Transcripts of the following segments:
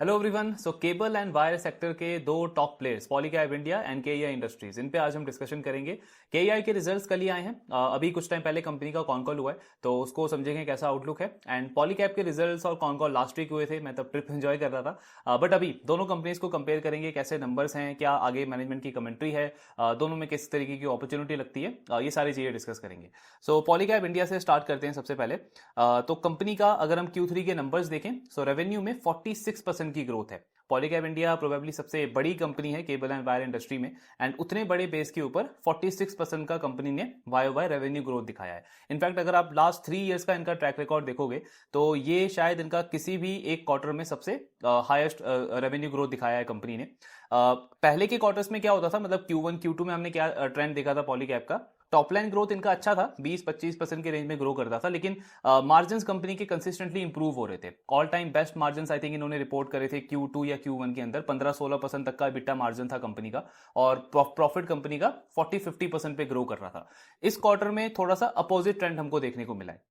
Hello everyone. So cable and wire sector के दो top players Polycab India and KEI Industries, इन पे आज हम डिस्कशन करेंगे। केईआई के रिजल्ट्स कल ही आए हैं। अभी कुछ टाइम पहले कंपनी का कॉन कॉल हुआ है, तो उसको समझेंगे कैसा आउटलुक है। एंड पॉलीकैब के रिजल्ट्स और कॉन कॉल लास्ट वीक हुए थे, मैं तब ट्रिप एंजॉय कर रहा था। बट अभी दोनों कंपनीज को कंपेयर करेंगे, कैसे नंबर्स हैं, क्या आगे मैनेजमेंट की कमेंट्री है, दोनों में किस तरीके की अपॉर्चुनिटी लगती है, ये सारी चीजें डिस्कस करेंगे। सो पॉलीकैब इंडिया से स्टार्ट करते हैं सबसे पहले। तो कंपनी का अगर हम Q3 के नंबर्स देखें, सो रेवेन्यू में 46% की ग्रोथ है। पॉलीकैब इंडिया प्रोबेबली सबसे बड़ी कंपनी है केबल एंड वायर इंडस्ट्री में, एंड उतने बड़े बेस के ऊपर 46% का कंपनी ने वाई वाई रेवेन्यू ग्रोथ दिखाया है। इनफैक्ट अगर आप लास्ट 3 इयर्स का इनका ट्रैक रिकॉर्ड देखोगे तो ये शायद इनका किसी भी एक क्वार्टर में सबसे हाईएस्ट रेवेन्यू ग्रोथ दिखाया है कंपनी ने। पहले के क्वार्टर्स में क्या होता था, मतलब Q1 Q2 में हमने क्या ट्रेंड देखा था पॉलीकैब का। टॉप लाइन ग्रोथ इनका अच्छा था, 20-25% के रेंज में ग्रो करता था, लेकिन मार्जिन कंपनी के कंसिस्टेंटली इंप्रूव हो रहे थे। All time best margin I think इन्होंने रिपोर्ट करे थे Q2 या Q1 के अंदर। 15-16% तक का बिटा मार्जिन था कंपनी का, और प्रॉफिट कंपनी का 40-50% पे ग्रो कर रहा था। इस क्वार्टर में थोड़ा सा अपोजिट ट्रेंड हमको देखने को मिला है।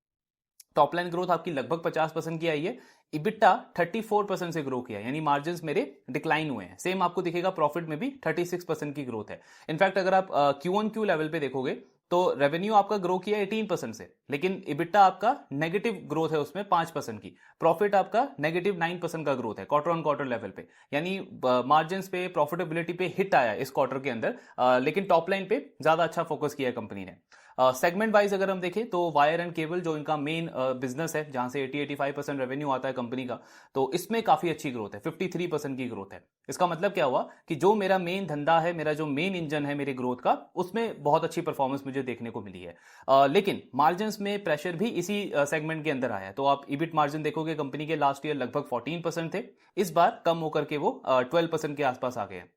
टॉप लाइन ग्रोथ आपकी लगभग 50% की आई है, इबिटा 34% से ग्रो किया है, यानी मार्जिन मेरे डिक्लाइन हुए हैं। सेम आपको दिखेगा प्रॉफिट में भी 36% की ग्रोथ है। इनफैक्ट अगर आप Q1Q लेवल पे देखोगे तो रेवेन्यू आपका ग्रो किया 18% से, लेकिन इबिटा आपका नेगेटिव ग्रोथ है उसमें 5% की। प्रॉफिट आपका नेगेटिव 9% का ग्रोथ है क्वार्टर ऑन क्वार्टर लेवल पे, यानी मार्जिन पे, प्रॉफिटेबिलिटी पे हिट आया इस क्वार्टर के अंदर। लेकिन टॉप लाइन पे ज्यादा अच्छा फोकस किया है कंपनी ने। सेगमेंट वाइज अगर हम देखें तो वायर एंड केबल जो इनका मेन बिजनेस है, जहां से 80-85% रेवेन्यू आता है कंपनी का, तो इसमें काफी अच्छी ग्रोथ है, 53% की ग्रोथ है। इसका मतलब क्या हुआ कि जो मेरा मेन धंधा है, मेरा जो मेन इंजन है मेरे ग्रोथ का, उसमें बहुत अच्छी परफॉर्मेंस मुझे देखने को मिली है। लेकिन मार्जिन में प्रेशर भी इसी सेगमेंट के अंदर आया है। तो आप ईबिट मार्जिन देखोगे कंपनी के लास्ट ईयर लगभग 14% थे, इस बार कम होकर के वो 12% के आसपास आ गए हैं।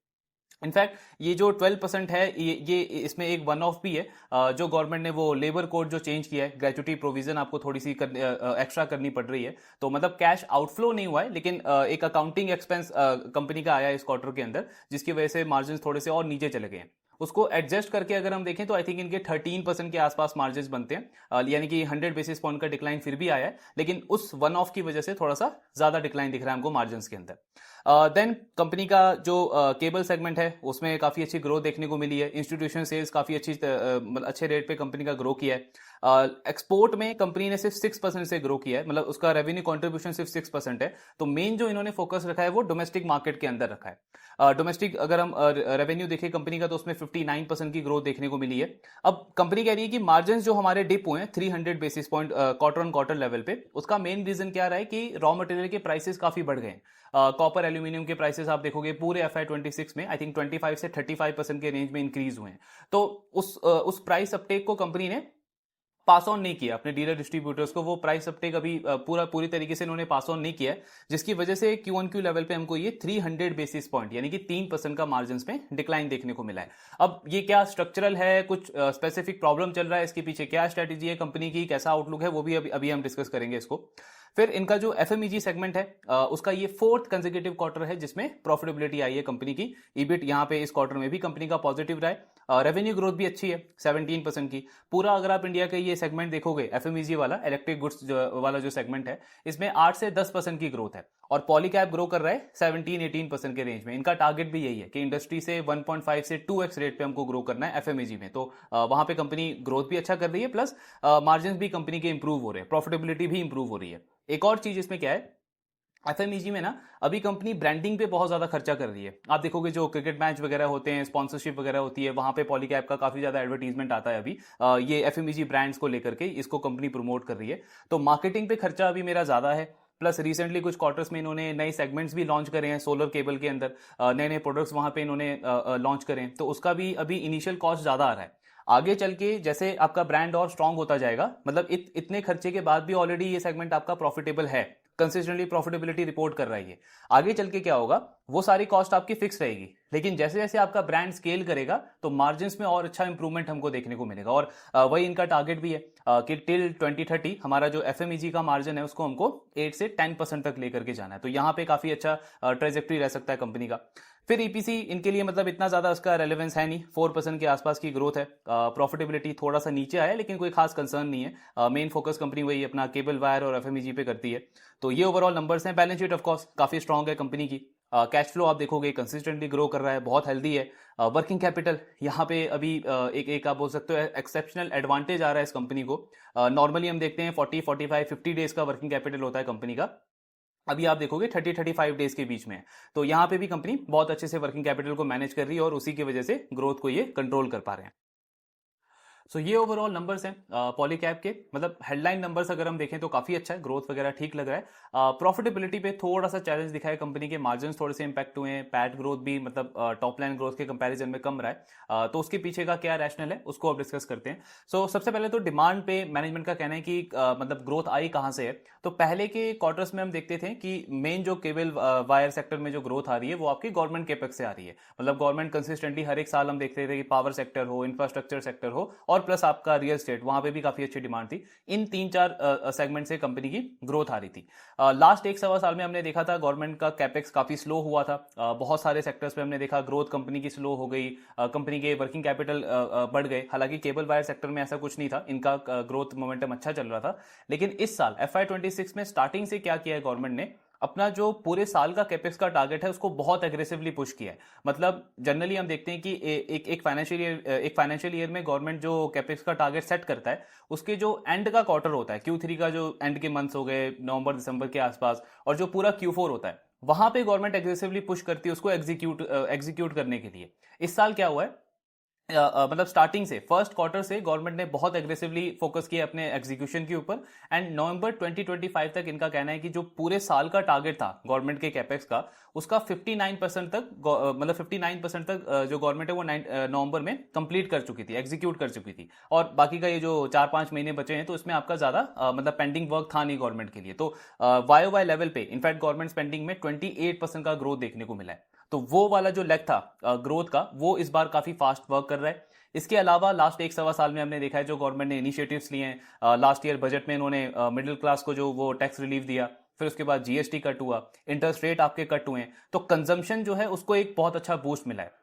इनफैक्ट ये जो 12% है, ये इसमें एक वन ऑफ भी है। जो गवर्नमेंट ने वो लेबर कोड जो चेंज किया है, ग्रेचुटी प्रोविजन आपको थोड़ी सी एक्स्ट्रा करनी पड़ रही है। तो मतलब कैश आउटफ्लो नहीं हुआ है, लेकिन एक अकाउंटिंग एक्सपेंस कंपनी का आया है इस क्वार्टर के अंदर, जिसकी वजह से मार्जिन थोड़े से और नीचे चले गए हैं। उसको एडजस्ट करके अगर हम देखें तो आई थिंक इनके 13% के आसपास मार्जिन बनते हैं, यानी कि 100 बेसिस पॉइंट का डिक्लाइन फिर भी आया है, लेकिन उस वन ऑफ की वजह से थोड़ा सा ज्यादा डिक्लाइन दिख रहा है हमको मार्जिन के अंदर। देन कंपनी का जो केबल सेगमेंट है उसमें काफी अच्छी ग्रोथ देखने को मिली है। इंस्टीट्यूशन सेल्स काफी अच्छे रेट पे कंपनी का ग्रो किया है। एक्सपोर्ट में कंपनी ने सिर्फ 6% से ग्रो किया है, मतलब उसका रेवेन्यू कंट्रीब्यूशन सिर्फ 6% है। तो मेन जो इन्होंने फोकस रखा है वो डोमेस्टिक मार्केट के अंदर रखा है। डोमेस्टिक अगर हम रेवेन्यू देखें कंपनी का, तो उसमें 59% की ग्रोथ देखने को मिली है। अब कंपनी कह रही है कि मार्जिन जो हमारे डिप हुए हैं 300 basis point quarter on quarter level पे, उसका मेन रीजन क्या रहा है कि रॉ मटेरियल के प्राइसेस काफी बढ़ गए हैं। कॉपर एल्यूमिनियम के प्राइसेस आप देखोगे पूरे FY26 में आई थिंक 25 से 35% के रेंज में इंक्रीज हुए हैं। तो उस प्राइस अपटेक को कंपनी ने पास ऑन नहीं किया अपने डीलर डिस्ट्रीब्यूटर्स को। वो प्राइस अपटेक अभी पूरी तरीके से इन्होंने पास ऑन नहीं किया, जिसकी वजह से Q1Q लेवल पे हमको ये 300 बेसिस पॉइंट यानी कि 3% का मार्जिन में डिक्लाइन देखने को मिला है। अब ये क्या स्ट्रक्चरल है, कुछ स्पेसिफिक प्रॉब्लम चल रहा है, इसके पीछे क्या स्ट्रेटेजी है कंपनी की, कैसा आउटलुक है, वो भी अभी हम डिस्कस करेंगे इसको। फिर इनका जो FMEG सेगमेंट है, उसका ये 4th कंसेक्यूटिव क्वार्टर है जिसमें प्रॉफिटेबिलिटी आई है कंपनी की। ईबिट यहाँ पे इस क्वार्टर में भी कंपनी का पॉजिटिव रहा है। रेवेन्यू ग्रोथ भी अच्छी है 17% की। पूरा अगर आप इंडिया का ये सेगमेंट देखोगे, FMEG वाला इलेक्ट्रिक गुड्स वाला जो सेगमेंट है, इसमें 8 से 10% की ग्रोथ है, और पॉलीकैब ग्रो कर रहा है 17-18% के रेंज में। इनका टारगेट भी यही है कि इंडस्ट्री से 1.5 से 2x रेट पे हमको ग्रो करना है FMEG में। तो वहां पे कंपनी ग्रोथ भी अच्छा कर रही है, प्लस मार्जिन भी कंपनी के इंप्रूव हो रहे हैं, प्रॉफिटेबिलिटी भी इंप्रूव हो रही है। एक और चीज इसमें क्या है, FMEG में ना अभी कंपनी ब्रांडिंग पे बहुत ज्यादा खर्चा कर रही है। आप देखोगे जो क्रिकेट मैच वगैरह होते हैं, स्पॉन्सरशिप वगैरह होती है, वहां पे पॉलीकैब का काफी ज्यादा एडवर्टीजमेंट आता है अभी। ये FMEG ब्रांड्स को लेकर के इसको कंपनी प्रमोट कर रही है। तो मार्केटिंग पे खर्चा अभी मेरा ज्यादा है, प्लस रिसेंटली कुछ क्वार्टर्स में इन्होंने नए सेगमेंट्स भी लॉन्च करे हैं। सोलर केबल के अंदर नए नए प्रोडक्ट्स वहां पे इन्होंने लॉन्च करे हैं, तो उसका भी अभी इनिशियल कॉस्ट ज्यादा आ रहा है। आगे चल के जैसे आपका ब्रांड और स्ट्रांग होता जाएगा, मतलब इतने खर्चे के बाद भी ऑलरेडी ये सेगमेंट आपका प्रॉफिटेबल है, कंसिस्टेंटली प्रॉफिटेबिलिटी रिपोर्ट कर रही है। आगे चल के क्या होगा, वो सारी कॉस्ट आपकी फिक्स रहेगी, लेकिन जैसे जैसे आपका ब्रांड स्केल करेगा तो मार्जिन्स में और अच्छा इंप्रूवमेंट हमको देखने को मिलेगा। और वही इनका टारगेट भी है कि टिल 2030 हमारा जो एफएमईजी का मार्जिन है उसको हमको 8 से 10% तक लेकर के जाना है। तो यहाँ पे काफी अच्छा ट्रेजेक्ट्री रह सकता है कंपनी का। फिर ईपीसी इनके लिए मतलब इतना ज्यादा उसका रेलेवेंस है नहीं, 4% के आसपास की ग्रोथ है। प्रॉफिटेबिलिटी थोड़ा सा नीचे आया लेकिन कोई खास कंसर्न नहीं है। मेन फोकस कंपनी वही अपना केबल वायर और एफएमईजी पे करती है। तो ये ओवरऑल नंबर्स हैं। बैलेंस शीट ऑफ कोर्स काफी स्ट्रांग है कंपनी की। कैश फ्लो आप देखोगे कंसिस्टेंटली ग्रो कर रहा है, बहुत हेल्दी है। वर्किंग कैपिटल यहाँ पे अभी एक आप बोल सकते हो एक्सेप्शनल एडवांटेज आ रहा है इस कंपनी को। नॉर्मली हम देखते हैं 40, 45, 50 डेज का वर्किंग कैपिटल होता है कंपनी का, अभी आप देखोगे 30-35 डेज के बीच में है। तो यहाँ पे भी कंपनी बहुत अच्छे से वर्किंग कैपिटल को मैनेज कर रही है और उसी की वजह से ग्रोथ को ये कंट्रोल कर पा रहे हैं। सो ये ओवरऑल नंबर्स हैं पॉलीकैब के। मतलब हेडलाइन नंबर्स अगर हम देखें तो काफी अच्छा है, ग्रोथ वगैरह ठीक लग रहा है। प्रॉफिटेबिलिटी पे थोड़ा सा चैलेंज दिखा है कंपनी के, मार्जिन्स थोड़े से इंपैक्ट हुए हैं, पैट ग्रोथ भी मतलब टॉप लाइन ग्रोथ के कंपैरिजन में कम रहा है। तो उसके पीछे का क्या रैशनल है उसको अब डिस्कस करते हैं। सो सबसे पहले तो डिमांड पे मैनेजमेंट का कहना है कि मतलब ग्रोथ आई कहां से है। तो पहले के क्वार्टर्स में हम देखते थे कि मेन जो केबल वायर सेक्टर में जो ग्रोथ आ रही है वो आपकी गवर्नमेंट केपेक्स से आ रही है। मतलब गवर्नमेंट कंसिस्टेंटली हर एक साल हम देखते थे कि पावर सेक्टर हो, इंफ्रास्ट्रक्चर सेक्टर हो और प्लस आपका रियल एस्टेट, वहां पे भी काफी अच्छी डिमांड थी। इन 3-4 सेगमेंट से कंपनी की ग्रोथ आ रही थी। लास्ट 1 सवा साल में हमने देखा था गवर्नमेंट का कैपेक्स काफी स्लो हुआ था। बहुत सारे सेक्टर्स पे हमने देखा ग्रोथ कंपनी की स्लो हो गई, कंपनी के वर्किंग कैपिटल बढ़ गए। हालांकि केबल वायर सेक्टर में ऐसा कुछ नहीं था, इनका ग्रोथ मोमेंटम अच्छा चल रहा था। लेकिन इस साल FY26 में स्टार्टिंग से क्या किया है गवर्नमेंट ने, अपना जो पूरे साल का कैपेक्स का टारगेट है उसको बहुत एग्रेसिवली पुश किया है। मतलब जनरली हम देखते हैं कि एक फाइनेंशियल ईयर में गवर्नमेंट जो कैपेक्स का टारगेट सेट करता है उसके जो एंड का क्वार्टर होता है, Q3 का जो एंड के मंथ्स हो गए नवंबर दिसंबर के आसपास, और जो पूरा Q4 होता है वहां पे गवर्नमेंट एग्रेसिवली पुश करती है उसको एग्जीक्यूट करने के लिए। इस साल क्या हुआ है, मतलब स्टार्टिंग से फर्स्ट क्वार्टर से गवर्नमेंट ने बहुत एग्रेसिवली फोकस किया अपने एग्जीक्यूशन के ऊपर। एंड नवंबर 2025 तक इनका कहना है कि जो पूरे साल का टारगेट था गवर्नमेंट के कैपेक्स का उसका 59% तक मतलब 59% तक जो गवर्नमेंट है वो नवंबर में कंप्लीट कर चुकी थी, एग्जीक्यूट कर चुकी थी। और बाकी का ये जो 4-5 महीने बचे हैं तो इसमें आपका ज्यादा मतलब पेंडिंग वर्क था नहीं गवर्नमेंट के लिए। तो YOY लेवल पे इनफैक्ट गवर्नमेंट स्पेंडिंग में 28% का ग्रोथ देखने को मिला है। तो वो वाला जो लेग था ग्रोथ का वो इस बार काफी फास्ट वर्क कर रहा है। इसके अलावा लास्ट 1 सवा साल में हमने देखा है जो गवर्नमेंट ने इनिशिएटिव्स लिए हैं। लास्ट ईयर बजट में इन्होंने मिडिल क्लास को जो वो टैक्स रिलीफ दिया, फिर उसके बाद GST कट हुआ, इंटरेस्ट रेट आपके कट हुए हैं, तो कंजम्पशन जो है उसको एक बहुत अच्छा बूस्ट मिला है।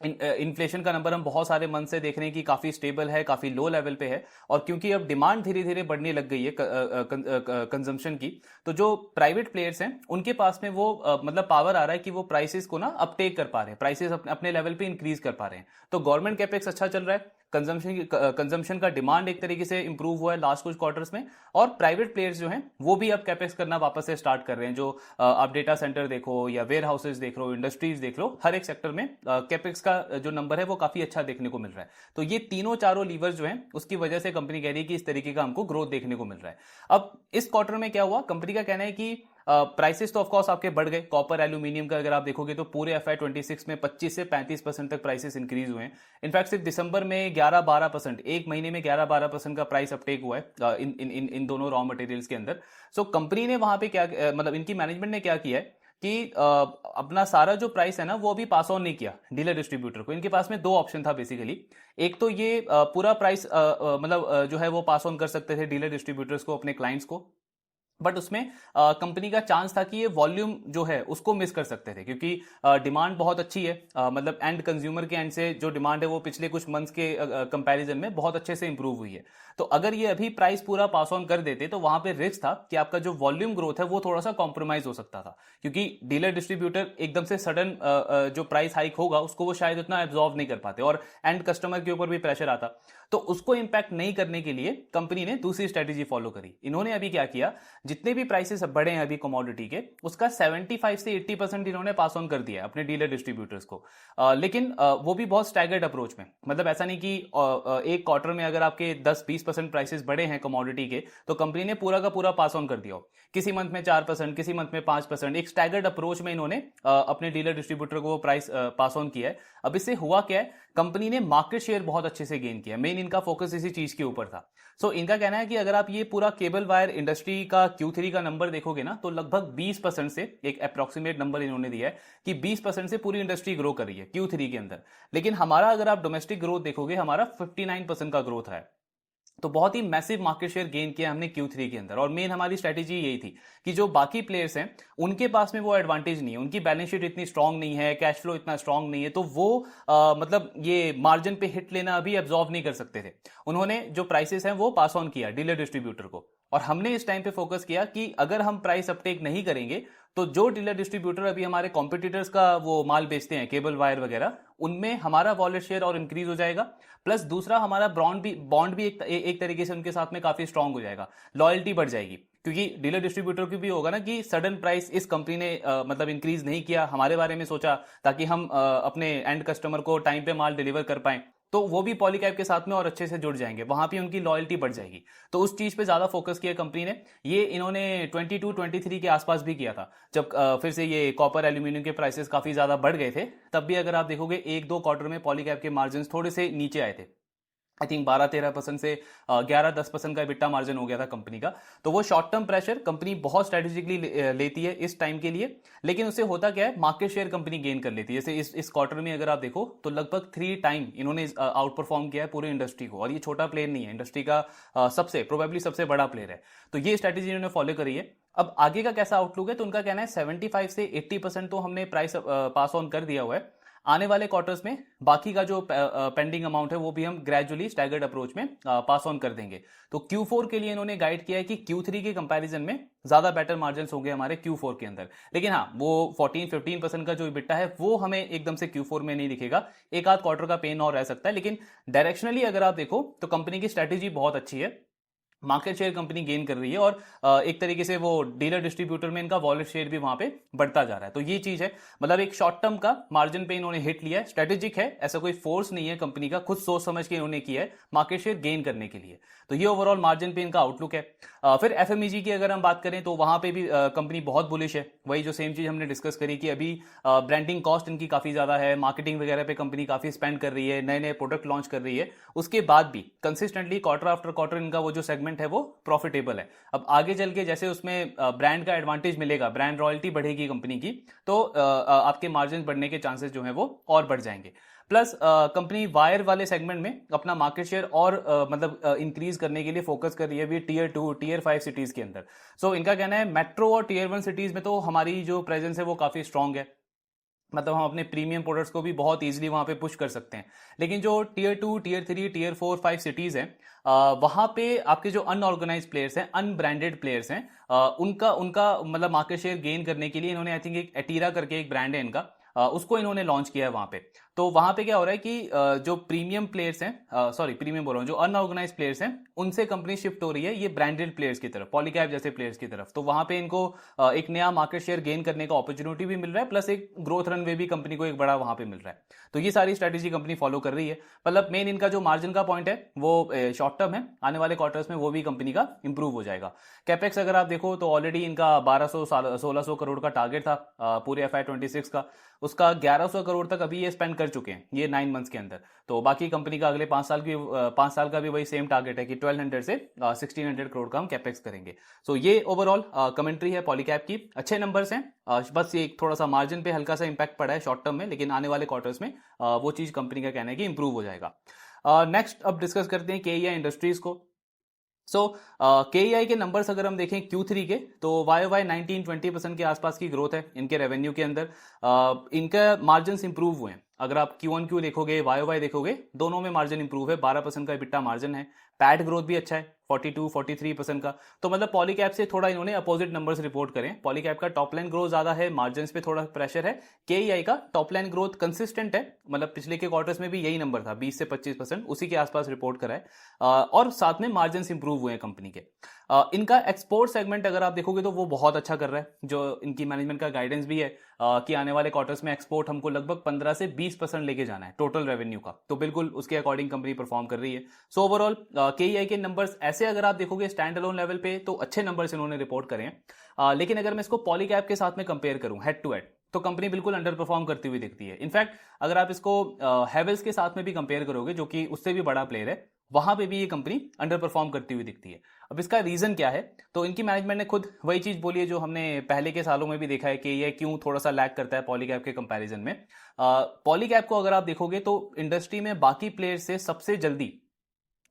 इन्फ्लेशन का नंबर हम बहुत सारे मंथ से देख रहे हैं कि काफी स्टेबल है, काफी लो लेवल पे है। और क्योंकि अब डिमांड धीरे धीरे बढ़ने लग गई है कंजम्पशन की, तो जो प्राइवेट प्लेयर्स हैं उनके पास में वो मतलब पावर आ रहा है कि वो प्राइसेस को ना अपटेक कर पा रहे हैं, प्राइसेस अपने लेवल पे इंक्रीज कर पा रहे हैं। तो गवर्नमेंट कैपेक्स अच्छा चल रहा है, कंजम्पशन का डिमांड एक तरीके से इंप्रूव हुआ है लास्ट कुछ क्वार्टर्स में, और प्राइवेट प्लेयर्स जो हैं वो भी अब कैपेक्स करना वापस से स्टार्ट कर रहे हैं। जो आप डेटा सेंटर देखो या वेयर हाउसेज देख लो, इंडस्ट्रीज देख लो, हर एक सेक्टर में कैपेक्स का जो नंबर है वो काफी अच्छा देखने को मिल रहा है। तो ये तीनों चारों लीवर्स जो हैं उसकी वजह से कंपनी कह रही है कि इस तरीके का हमको ग्रोथ देखने को मिल रहा है। अब इस क्वार्टर में क्या हुआ, कंपनी का कहना है कि प्राइसेस तो ऑफकोर्स आपके बढ़ गए। कॉपर एल्यूमिनियम का अगर आप देखोगे तो पूरे FY26 में 25 से 35% तक प्राइसेस इंक्रीज हुए हैं। इनफैक्ट सिर्फ दिसंबर में 11-12%, एक महीने में 11-12% का प्राइस अपटेक हुआ है इन दोनों रॉ मटेरियल्स के अंदर। सो कंपनी ने वहां पे क्या मतलब इनकी मैनेजमेंट ने क्या किया है कि अपना सारा जो प्राइस है ना वो अभी पास ऑन नहीं किया डीलर डिस्ट्रीब्यूटर को। इनके पास में दो ऑप्शन था बेसिकली, एक तो ये पूरा प्राइस मतलब जो है वो पास ऑन कर सकते थे डीलर डिस्ट्रीब्यूटर्स को, अपने क्लाइंट्स को, बट उसमें कंपनी का चांस था कि ये वॉल्यूम जो है उसको मिस कर सकते थे, क्योंकि डिमांड बहुत अच्छी है। मतलब एंड कंज्यूमर के एंड से जो डिमांड है वो पिछले कुछ मंथ्स के कंपैरिजन में बहुत अच्छे से इंप्रूव हुई है। तो अगर ये अभी प्राइस पूरा पास ऑन कर देते तो वहां पे रिस्क था कि आपका जो वॉल्यूम ग्रोथ है वो थोड़ा सा कॉम्प्रोमाइज हो सकता था, क्योंकि डीलर डिस्ट्रीब्यूटर एकदम से सडन जो प्राइस हाइक होगा उसको वो शायद उतना एब्जॉर्व नहीं कर पाते और एंड कस्टमर के ऊपर भी प्रेशर आता। तो उसको इंपैक्ट नहीं करने के लिए कंपनी ने दूसरी स्ट्रेटेजी फॉलो करी। इन्होंने अभी क्या किया, जितने भी प्राइसेस बढ़े हैं अभी कमोडिटी के, उसका 75 से 80% इन्होंने पास ऑन कर दिया अपने डीलर डिस्ट्रीब्यूटर्स को। लेकिन वो भी बहुत स्टैगर्ड अप्रोच में, मतलब ऐसा नहीं कि एक क्वार्टर में अगर आपके 10-20% प्राइसेस बढ़े हैं कमोडिटी के तो कंपनी ने पूरा का पूरा पास ऑन कर दिया हो। किसी मंथ में 4%, किसी मंथ में 5%, एक स्टैगर्ड अप्रोच में इन्होंने अपने डीलर डिस्ट्रीब्यूटर को वो प्राइस पास ऑन किया है। अब इससे हुआ क्या है कंपनी ने मार्केट शेयर बहुत अच्छे से गेन किया, मेन इनका फोकस इसी चीज के ऊपर था। सो इनका कहना है कि अगर आप ये पूरा केबल वायर इंडस्ट्री का Q3 का नंबर देखोगे ना, तो लगभग 20% से, एक अप्रोक्सीमेट नंबर इन्होंने दिया है कि 20% से पूरी इंडस्ट्री ग्रो कर रही है Q3 के अंदर। लेकिन हमारा अगर आप डोमेस्टिक ग्रोथ देखोगे, हमारा 59% का ग्रोथ है। तो बहुत ही मैसिव मार्केट शेयर गेन किया हमने Q3 के अंदर। और मेन हमारी स्ट्रेटेजी यही थी कि जो बाकी प्लेयर्स हैं उनके पास में वो एडवांटेज नहीं है, उनकी बैलेंस शीट इतनी स्ट्रांग नहीं है, कैश फ्लो इतना स्ट्रांग नहीं है, तो वो मतलब ये मार्जिन पे हिट लेना अभी एब्जॉर्व नहीं कर सकते थे। उन्होंने जो प्राइसेस हैं वो पास ऑन किया डीलर डिस्ट्रीब्यूटर को, और हमने इस टाइम पे फोकस किया कि अगर हम प्राइस अपटेक नहीं करेंगे तो जो डीलर डिस्ट्रीब्यूटर अभी हमारे कॉम्पिटिटर्स का वो माल बेचते हैं केबल वायर वगैरह, उनमें हमारा वॉलेट शेयर और इंक्रीज हो जाएगा। प्लस दूसरा, हमारा बॉन्ड भी एक तरीके से उनके साथ में काफी स्ट्रांग हो जाएगा, लॉयल्टी बढ़ जाएगी। क्योंकि डीलर डिस्ट्रीब्यूटर की भी होगा ना कि सडन प्राइस इस कंपनी ने मतलब इंक्रीज नहीं किया, हमारे बारे में सोचा ताकि हम अपने एंड कस्टमर को टाइम पे माल डिलीवर कर पाएं, तो वो भी पॉलीकैब के साथ में और अच्छे से जुड़ जाएंगे, वहां भी उनकी लॉयल्टी बढ़ जाएगी। तो उस चीज पे ज्यादा फोकस किया कंपनी ने। ये इन्होंने 22-23 के आसपास भी किया था, जब फिर से ये कॉपर एल्यूमिनियम के प्राइसेस काफी ज्यादा बढ़ गए थे। तब भी अगर आप देखोगे 1-2 क्वार्टर में पॉलीकैब के मार्जिन थोड़े से नीचे आए थे। आई थिंक 12-13% से 11-10% का बिट्टा मार्जिन हो गया था कंपनी का। तो वो शॉर्ट टर्म प्रेशर कंपनी बहुत स्ट्रेटेजिकली लेती है इस टाइम के लिए। लेकिन उससे होता क्या है, मार्केट शेयर कंपनी गेन कर लेती है। जैसे इस क्वार्टर में अगर आप देखो तो लगभग 3 टाइम इन्होंने आउट परफॉर्म किया है पूरी इंडस्ट्री को। और ये छोटा प्लेयर नहीं है, इंडस्ट्री का सबसे प्रोबेबली सबसे बड़ा प्लेयर है। तो ये स्ट्रेटेजी इन्होंने फॉलो करी है। अब आगे का कैसा आउटलुक है, तो उनका कहना है 75 से 80% तो हमने प्राइस पास ऑन कर दिया हुआ है। आने वाले क्वार्टर्स में बाकी का जो पेंडिंग अमाउंट है वो भी हम ग्रेजुअली स्टैगर्ड अप्रोच में पास ऑन कर देंगे। तो Q4 के लिए इन्होंने गाइड किया है कि Q3 के कंपैरिजन में ज्यादा बेटर मार्जिन होंगे हमारे Q4 के अंदर। लेकिन हाँ, वो 14-15% का जो बिट्टा है वो हमें एकदम से Q4 में नहीं दिखेगा, एक आध क्वार्टर का पेन और रह सकता है। लेकिन डायरेक्शनली अगर आप देखो तो कंपनी की स्ट्रेटेजी बहुत अच्छी है, मार्केट शेयर कंपनी गेन कर रही है, और एक तरीके से वो डीलर डिस्ट्रीब्यूटर में इनका वॉलेट शेयर भी वहां पे बढ़ता जा रहा है। तो ये चीज है, मतलब एक शॉर्ट टर्म का मार्जिन पे इन्होंने हिट लिया है, स्ट्रेटेजिक है, ऐसा कोई फोर्स नहीं है कंपनी का, खुद सोच समझ के इन्होंने किया है मार्केट शेयर गेन करने के लिए। तो ये ओवरऑल मार्जिन पे इनका आउटलुक है। फिर एफएमईजी की अगर हम बात करें तो वहां पे भी कंपनी बहुत बुलिश है। वही जो सेम चीज हमने डिस्कस करी कि अभी ब्रांडिंग कॉस्ट इनकी काफी ज्यादा है, मार्केटिंग वगैरह पे कंपनी काफी स्पेंड कर रही है, नए नए प्रोडक्ट लॉन्च कर रही है, उसके बाद भी कंसिस्टेंटली क्वार्टर आफ्टर क्वार्टर इनका वो जो सेगमेंट है वो प्रॉफिटेबल है। अब आगे चल के जैसे उसमें ब्रांड का एडवांटेज मिलेगा, ब्रांड रॉयल्टी बढ़ेगी कंपनी की, तो आपके मार्जिन बढ़ने के चांसेस जो है वो और बढ़ जाएंगे। प्लस कंपनी वायर वाले सेगमेंट में अपना मार्केट शेयर और मतलब इंक्रीज करने के लिए फोकस कर रही है अभी टियर 2 टियर 5 सिटीज के अंदर। सो इनका कहना है मेट्रो और टियर 1 सिटीज में तो हमारी जो प्रेजेंस है वो काफी स्ट्रांग है, मतलब हम अपने प्रीमियम प्रोडक्ट्स को भी बहुत इजीली वहां पे पुश कर सकते हैं। लेकिन जो टियर 2 टियर 3 टियर 4 5 सिटीज हैं, वहां पे आपके जो अनऑर्गेनाइज प्लेयर्स हैं, अनब्रांडेड प्लेयर्स हैं, उनका उनका मतलब मार्केट शेयर गेन करने के लिए इन्होंने आई थिंक एक एटीरा करके एक ब्रांड है इनका, उसको इन्होंने लॉन्च किया है वहां पे। तो वहां पे क्या हो रहा है कि जो प्रीमियम प्लेयर्स हैं, सॉरी प्रीमियम बोल रहा हूँ, जो अनऑर्गेनाइज प्लेयर्स हैं उनसे कंपनी शिफ्ट हो रही है ये ब्रांडेड प्लेयर्स की तरफ, पॉलीकैब जैसे प्लेयर्स की तरफ। तो वहां पे इनको एक नया मार्केट शेयर गेन करने का अपॉर्चुनिटी भी मिल रहा है, प्लस एक ग्रोथ रनवे भी कंपनी को एक बड़ा वहां पे मिल रहा है। तो ये सारी स्ट्रेटेजी कंपनी फॉलो कर रही है। मतलब मेन इनका जो मार्जिन का पॉइंट है वो शॉर्ट टर्म है, आने वाले क्वार्टर्स में वो भी कंपनी का इंप्रूव हो जाएगा। कैपेक्स अगर आप देखो तो ऑलरेडी इनका 1200-1600 करोड़ का टारगेट था पूरे FY26 का, उसका 1100 करोड़ तक अभी ये स्पेंड कर चुके हैं ये 9 मंथ्स के अंदर। तो बाकी कंपनी का अगले 5 साल का भी वही सेम टारगेट है कि 1200 से 1600 करोड़ का हम कैपेक्स करेंगे। सो ये ओवरऑल कमेंट्री है पॉलीकैब की। अच्छे नंबर्स हैं, बस ये थोड़ा सा मार्जिन पे हल्का सा इंपैक्ट पड़ा है शॉर्ट टर्म में, लेकिन आने वाले क्वार्टर्स में वो चीज कंपनी का कहना है कि इंप्रूव हो जाएगा। नेक्स्ट अब डिस्कस करते हैं केईआई इंडस्ट्रीज को। सो केईआई के नंबर्स अगर हम देखें Q3 के, तो YoY 19-20% के आसपास की ग्रोथ है इनके रेवेन्यू के अंदर। इनका मार्जिन इंप्रूव हुए हैं, अगर आप Q1Q देखोगे, YoY देखोगे, दोनों में मार्जिन इंप्रूव है, 12% का EBITDA मार्जिन है। पैट ग्रोथ भी अच्छा है 42-43% का। तो मतलब पॉलीकैब से थोड़ा इन्होंने अपोजिट नंबर्स रिपोर्ट करें। पॉलीकैब का टॉप लाइन ग्रोथ ज्यादा है, मार्जिन पे थोड़ा प्रेशर है। केईआई का टॉप लाइन ग्रोथ कंसिस्टेंट है, मतलब पिछले के क्वार्टर्स में भी यही नंबर था 20 से 25%, उसी के आसपास रिपोर्ट करा है। और साथ में मार्जिन इंप्रूव हुए हैं कंपनी के। इनका एक्सपोर्ट सेगमेंट अगर आप देखोगे तो वो बहुत अच्छा कर रहा है, जो इनकी मैनेजमेंट का गाइडेंस भी है कि आने वाले क्वार्टर्स में एक्सपोर्ट हमको लगभग 15 से 20% लेके जाना है टोटल रेवेन्यू का। तो बिल्कुल उसके अकॉर्डिंग कंपनी परफॉर्म कर रही है। सो ओवरऑल केईआई के नंबर्स ऐसे अगर आप देखोगे स्टैंड अलोन लेवल पे तो अच्छे नंबर्स इन्होंने रिपोर्ट करे हैं। लेकिन अगर मैं इसको पॉलीकैब के साथ में कंपेयर करूं हेड टू हेड, तो कंपनी बिल्कुल अंडर परफॉर्म करती हुई दिखती है। इनफैक्ट अगर आप इसको हैवेल्स के साथ में भी कंपेयर करोगे, जो कि उससे भी बड़ा प्लेयर है, वहां पे भी ये कंपनी अंडर परफॉर्म करती हुई दिखती है। अब इसका रीजन क्या है? तो इनकी मैनेजमेंट ने खुद वही चीज बोली है जो हमने पहले के सालों में भी देखा है कि ये क्यों थोड़ा सा लैग करता है पॉलीकैब के कंपैरिजन में। पॉलीकैब को अगर आप देखोगे तो इंडस्ट्री में बाकी प्लेयर से सबसे जल्दी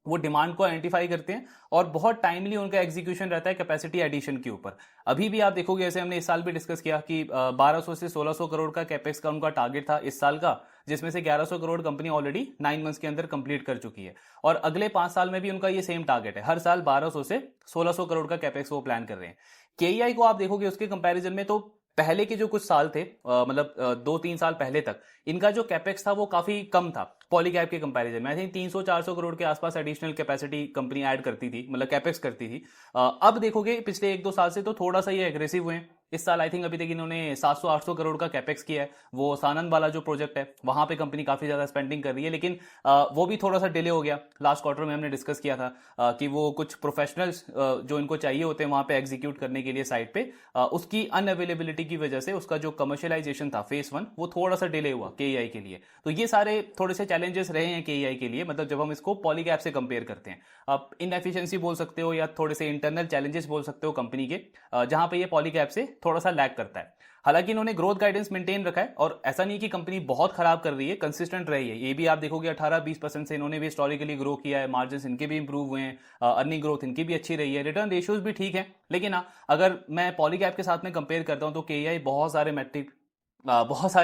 वो डिमांड को आइडेंटिफाई करते हैं और बहुत टाइमली उनका एग्जीक्यूशन रहता है कैपेसिटी एडिशन के ऊपर। अभी भी आप देखोगे, जैसे हमने इस साल भी डिस्कस किया कि 1200 से 1600 करोड़ का कैपेक्स का उनका टारगेट था इस साल का, जिसमें से 1100 करोड़ कंपनी ऑलरेडी 9 मंथ्स के अंदर कंप्लीट कर चुकी है। और अगले 5 साल में भी उनका ये सेम टारगेट है, हर साल 1200 से 1600 करोड़ का कैपेक्स वो प्लान कर रहे हैं। केईआई को आप देखोगे उसके कंपैरिजन में, तो पहले के जो कुछ साल थे, मतलब 2-3 साल पहले तक, इनका जो कैपेक्स था वो काफी कम था पॉलीकैब के कंपैरिजन में। आई थिंक 300-400 करोड़ के आसपास एडिशनल कैपेसिटी कंपनी ऐड करती थी, मतलब कैपेक्स करती थी। अब देखोगे पिछले 1-2 साल से तो थोड़ा सा ये एग्रेसिव हुए हैं। इस साल आई थिंक अभी तक इन्होंने 700-800 करोड़ का कैपेक्स किया है। वो सानंद वाला जो प्रोजेक्ट है वहां पे कंपनी काफी ज्यादा स्पेंडिंग कर रही है, लेकिन वो भी थोड़ा सा डिले हो गया। लास्ट क्वार्टर में हमने डिस्कस किया था कि वो कुछ प्रोफेशनल्स जो इनको चाहिए होते हैं वहां पे एग्जीक्यूट करने के लिए साइट पे, उसकी अनअवेलेबिलिटी की वजह से उसका जो कमर्शियलाइजेशन था फेज 1 वो थोड़ा सा डिले हुआ केईआई के लिए। तो ये सारे थोड़े से चैलेंजेस रहे हैं केईआई के लिए, मतलब जब हम इसको पॉलीकैब से कंपेयर करते हैं। आप इनएफिशिएंसी बोल सकते हो या थोड़े से इंटरनल चैलेंजेस बोल सकते हो कंपनी के, जहां पे ये पॉलीकैब से थोड़ा सा लैग करता है। हालांकि इन्होंने ग्रोथ गाइडेंस मेंटेन रखा है और ऐसा नहीं कि कंपनी बहुत खराब कर रही है, कंसिस्टेंट रही है। ये भी आप देखोगे 18-20% से इन्होंने भी हिस्टोरिकली ग्रो किया है, मार्जिन इनके भी इंप्रूव हुए हैं, अर्निंग ग्रोथ इनकी भी अच्छी रही है, रिटर्न रेशियोज भी ठीक है। लेकिन हाँ, अगर मैं पॉलीकैब के साथ में कंपेयर करता हूं तो केईआई बहुत सारे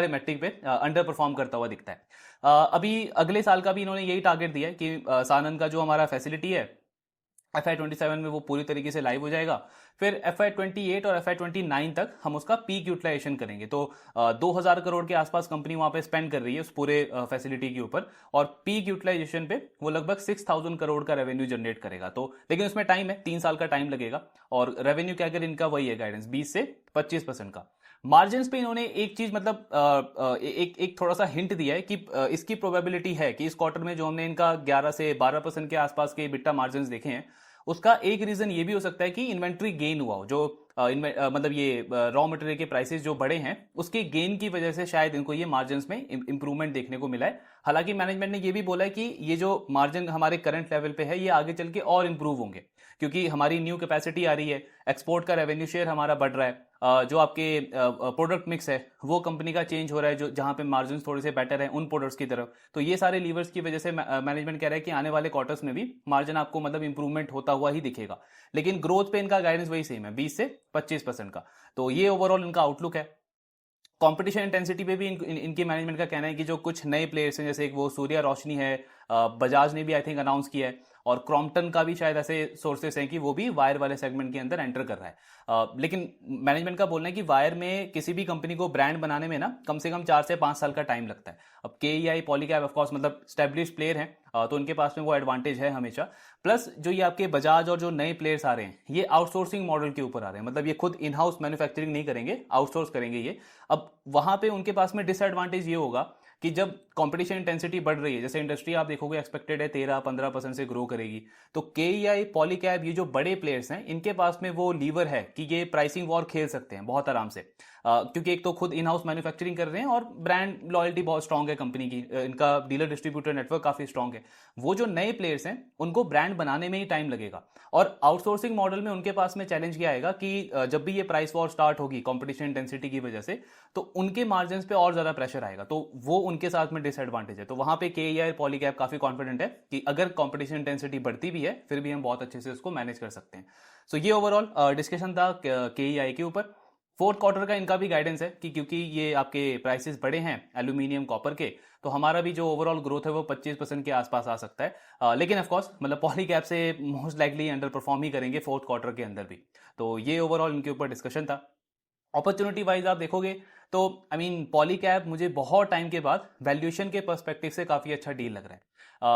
मैट्रिक पे अंडर परफॉर्म करता हुआ दिखता है। अभी अगले साल का भी इन्होंने यही टारगेट दिया है कि सानंद का जो हमारा फैसिलिटी है FY27 में वो पूरी तरीके से लाइव हो जाएगा। फिर FY28 और FY29 तक हम उसका पीक यूटिलाइजेशन करेंगे। तो 2000 करोड़ के आसपास कंपनी वहां पे स्पेंड कर रही है उस पूरे फैसिलिटी के ऊपर, और पीक यूटिलाइजेशन पे वो लगभग 6000 करोड़ का रेवेन्यू जनरेट करेगा। तो लेकिन उसमें टाइम है, 3 साल का टाइम लगेगा। और रेवेन्यू क्या कर इनका वही है गाइडेंस 20 से 25% का। मार्जिन पे इन्होंने एक चीज मतलब एक थोड़ा सा हिंट दिया है कि इसकी प्रोबेबिलिटी है कि इस क्वार्टर में जो हमने इनका 11 से 12% के आसपास के बिट्टा मार्जिन देखे हैं, उसका एक रीजन ये भी हो सकता है कि इन्वेंट्री गेन हुआ हो, जो मतलब ये रॉ मटेरियल के प्राइसेस जो बढ़े हैं उसके गेन की वजह से शायद इनको ये मार्जिन में इंप्रूवमेंट देखने को मिला है। हालांकि मैनेजमेंट ने ये भी बोला है कि ये जो मार्जिन हमारे करंट लेवल पे है ये आगे चल के और इंप्रूव होंगे, क्योंकि हमारी न्यू कैपेसिटी आ रही है, एक्सपोर्ट का रेवेन्यू शेयर हमारा बढ़ रहा है, जो आपके प्रोडक्ट मिक्स है वो कंपनी का चेंज हो रहा है, जो जहां पे मार्जिन थोड़े से बेटर है उन प्रोडक्ट्स की तरफ। तो ये सारे लीवर्स की वजह से मैनेजमेंट कह रहा है कि आने वाले क्वार्टर्स में भी मार्जिन आपको मतलब इंप्रूवमेंट होता हुआ ही दिखेगा। लेकिन ग्रोथ पे इनका गाइडेंस वही सेम है, 20 से 25% का। तो ये ओवरऑल इनका आउटलुक है। कंपटीशन इंटेंसिटी पे भी इनकी मैनेजमेंट का कहना है कि जो कुछ नए प्लेयर्स हैं, जैसे एक वो सूर्या रोशनी है, बजाज ने भी आई थिंक अनाउंस किया है, और क्रॉम्पटन का भी शायद ऐसे सोर्सेस हैं कि वो भी वायर वाले सेगमेंट के अंदर एंटर कर रहा है। लेकिन मैनेजमेंट का बोलना है कि वायर में किसी भी कंपनी को ब्रांड बनाने में ना कम से कम 4 से 5 साल का टाइम लगता है। अब केईआई पॉलीकैब ऑफकोर्स मतलब स्टैब्लिश प्लेयर हैं, तो उनके पास में वो एडवांटेज है हमेशा। प्लस जो ये आपके बजाज और जो नए प्लेयर्स आ रहे हैं ये आउटसोर्सिंग मॉडल के ऊपर आ रहे हैं, मतलब ये खुद इन हाउस मैन्युफैक्चरिंग नहीं करेंगे, आउटसोर्स करेंगे ये। अब वहां पे उनके पास में डिसएडवांटेज ये होगा कि जब कंपटीशन इंटेंसिटी बढ़ रही है, जैसे इंडस्ट्री आप देखोगे एक्सपेक्टेड है 13-15% से ग्रो करेगी, तो केईआई पॉलीकैब ये जो बड़े प्लेयर्स हैं इनके पास में वो लीवर है कि ये प्राइसिंग वॉर खेल सकते हैं बहुत आराम से, क्योंकि एक तो खुद इन हाउस मैन्युफैक्चरिंग कर रहे हैं और ब्रांड लॉयल्टी बहुत स्ट्रांग है कंपनी की, इनका डीलर डिस्ट्रीब्यूटर नेटवर्क काफी स्ट्रांग है। वो जो नए प्लेयर्स हैं उनको ब्रांड बनाने में ही टाइम लगेगा, और आउटसोर्सिंग मॉडल में उनके पास में चैलेंज क्या आएगा कि जब भी ये प्राइस वॉर स्टार्ट होगी कंपटीशन इंटेंसिटी की वजह से, तो उनके मार्जिन पे और ज्यादा प्रेशर आएगा, तो वो उनके साथ में डिसएडवांटेज है। तो वहां पे केईआई पॉलीकैब काफी कॉन्फिडेंट है कि अगर कंपटीशन इंटेंसिटी बढ़ती भी है फिर भी हम बहुत अच्छे से उसको मैनेज कर सकते हैं। सो ये ओवरऑल डिस्कशन था केईआई के ऊपर। फोर्थ क्वार्टर का इनका भी गाइडेंस है कि क्योंकि ये आपके प्राइसेस बड़े हैं एल्यूमिनियम कॉपर के, तो हमारा भी जो ओवरऑल ग्रोथ है वो 25% के आसपास आ सकता है। लेकिन ऑफकोर्स मतलब पॉलीकैब से मोस्ट लाइकली अंडर परफॉर्म ही करेंगे फोर्थ क्वार्टर के अंदर भी। तो ये ओवरऑल इनके ऊपर डिस्कशन था। अपॉर्चुनिटी वाइज आप देखोगे तो आई मीन पॉलीकैब मुझे बहुत टाइम के बाद वैल्यूएशन के पर्सपेक्टिव से काफी अच्छा डील लग रहा है,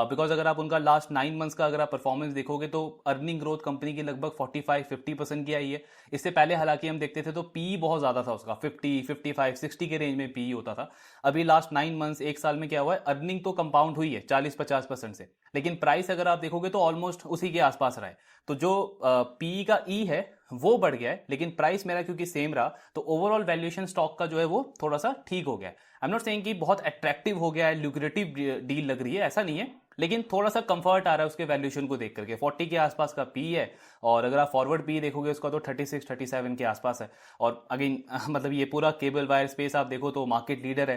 बिकॉज अगर आप उनका लास्ट 9 मंथ्स का अगर आप परफॉर्मेंस देखोगे तो अर्निंग ग्रोथ कंपनी की लगभग 45-50% की आई है। इससे पहले हालांकि हम देखते थे तो पी बहुत ज्यादा था उसका, 50, 55, 60 के रेंज में पी होता था। अभी लास्ट 9 मंथ्स एक साल में क्या हुआ है, अर्निंग तो कंपाउंड हुई है 40-50% से, लेकिन प्राइस अगर आप देखोगे तो ऑलमोस्ट उसी के आसपास रहा है। तो जो पी का ई है वो बढ़ गया है, लेकिन प्राइस मेरा क्योंकि सेम रहा, तो ओवरऑल वैल्यूएशन स्टॉक का जो है वो थोड़ा सा ठीक हो गया है। आई एम नॉट सेइंग कि बहुत अट्रैक्टिव हो गया है, ल्यूक्रेटिव डील लग रही है, ऐसा नहीं है, लेकिन थोड़ा सा कंफर्ट आ रहा है उसके वैल्यूएशन को देख करके। 40 के आसपास का पी है, और अगर आप फॉरवर्ड पी देखोगे उसका तो 36 37 के आसपास है। और अगेन मतलब ये पूरा केबल वायर स्पेस आप देखो तो मार्केट लीडर है।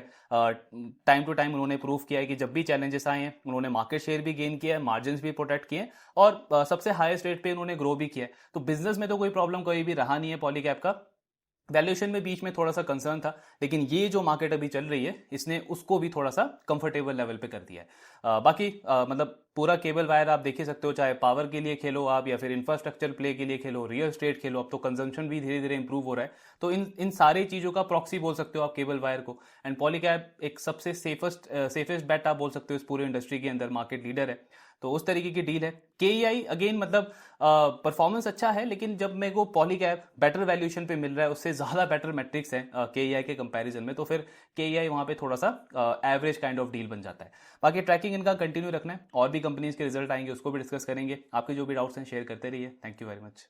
टाइम टू टाइम उन्होंने प्रूव किया है कि जब भी चैलेंजेस आए हैं उन्होंने मार्केट शेयर भी गेन किया है, मार्जिन भी प्रोटेक्ट किए हैं, और सबसे हाईएस्ट रेट पे उन्होंने ग्रो भी किया है। तो बिजनेस में तो कोई प्रॉब्लम कोई भी रहा नहीं है पॉलीकैब का। वैल्यूएशन में बीच में थोड़ा सा कंसर्न था, लेकिन ये जो मार्केट अभी चल रही है इसने उसको भी थोड़ा सा कंफर्टेबल लेवल पे कर दिया है। बाकी मतलब पूरा केबल वायर आप देख ही सकते हो, चाहे पावर के लिए खेलो आप या फिर इंफ्रास्ट्रक्चर प्ले के लिए खेलो, रियल एस्टेट खेलो, अब तो कंजम्पशन भी धीरे धीरे इंप्रूव हो रहा है। तो इन सारी चीजों का प्रॉक्सी बोल सकते हो आप केबल वायर को। एंड पॉलीकैब एक सबसे सेफेस्ट बेट आप बोल सकते हो इस पूरे इंडस्ट्री के अंदर, मार्केट लीडर है। तो उस तरीके की डील है। केईआई अगेन मतलब परफॉर्मेंस अच्छा है, लेकिन जब मेरे को पॉलीकैब बेटर वैल्यूएशन पे मिल रहा है, उससे ज्यादा बेटर मैट्रिक्स है केईआई के कंपैरिजन में, तो फिर केईआई वहां पे थोड़ा सा एवरेज काइंड ऑफ डील बन जाता है। बाकी ट्रैकिंग इनका कंटिन्यू रखना है, और भी कंपनीज के रिजल्ट आएंगे उसको भी डिस्कस करेंगे। आपके जो भी डाउट्स हैं शेयर करते रहिए। Thank you very much.